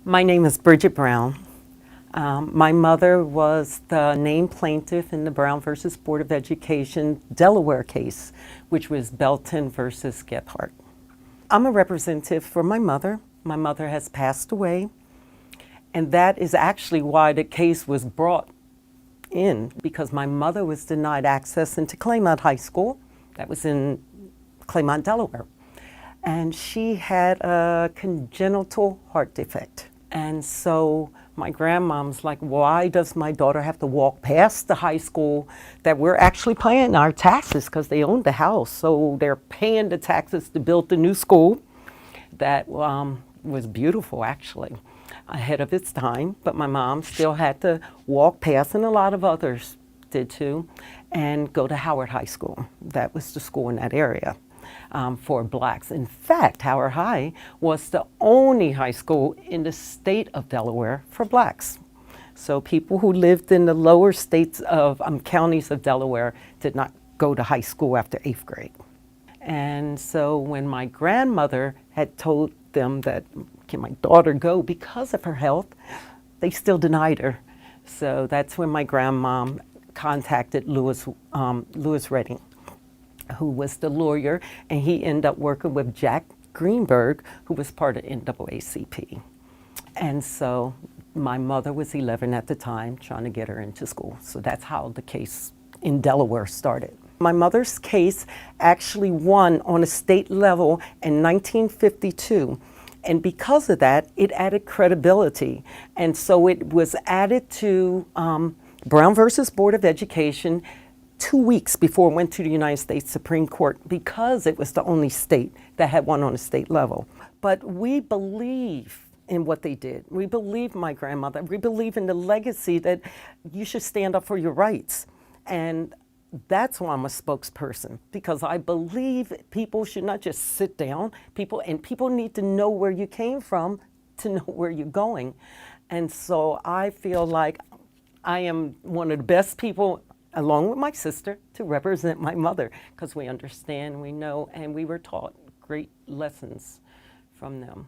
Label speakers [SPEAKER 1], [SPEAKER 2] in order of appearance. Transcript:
[SPEAKER 1] My name is Brigitte Brown. My mother was the named plaintiff in the Brown versus Board of Education Delaware case, which was Belton versus Gebhart. I'm a representative for my mother. My mother has passed away, and that is actually why the case was brought in, because my mother was denied access into Claymont High School. That was in Claymont, Delaware. And she had a congenital heart defect. And so my grandmom's like, why does my daughter have to walk past the high school that we're actually paying our taxes, because they owned the house. So they're paying the taxes to build the new school that was beautiful, actually, ahead of its time. But my mom still had to walk past, and a lot of others did too, and go to Howard High School. That was the school in that area. For blacks. In fact, Howard High was the only high school in the state of Delaware for blacks. So people who lived in the lower states of counties of Delaware did not go to high school after 8th grade. And so when my grandmother had told them that, can my daughter go because of her health, they still denied her. So that's when my grandmom contacted Lewis Redding, who was the lawyer, and he ended up working with Jack Greenberg, who was part of NAACP. And so my mother was 11 at the time, trying to get her into school. So that's how the case in Delaware started. My mother's case actually won on a state level in 1952. And because of that, it added credibility. And so it was added to Brown versus Board of Education 2 weeks before it went to the United States Supreme Court, because it was the only state that had one on a state level. But we believe in what they did. We believe my grandmother. We believe in the legacy that you should stand up for your rights. And that's why I'm a spokesperson, because I believe people should not just sit down. People need to know where you came from to know where you're going. And so I feel like I am one of the best people, along with my sister, to represent my mother, because we understand, we know, and we were taught great lessons from them.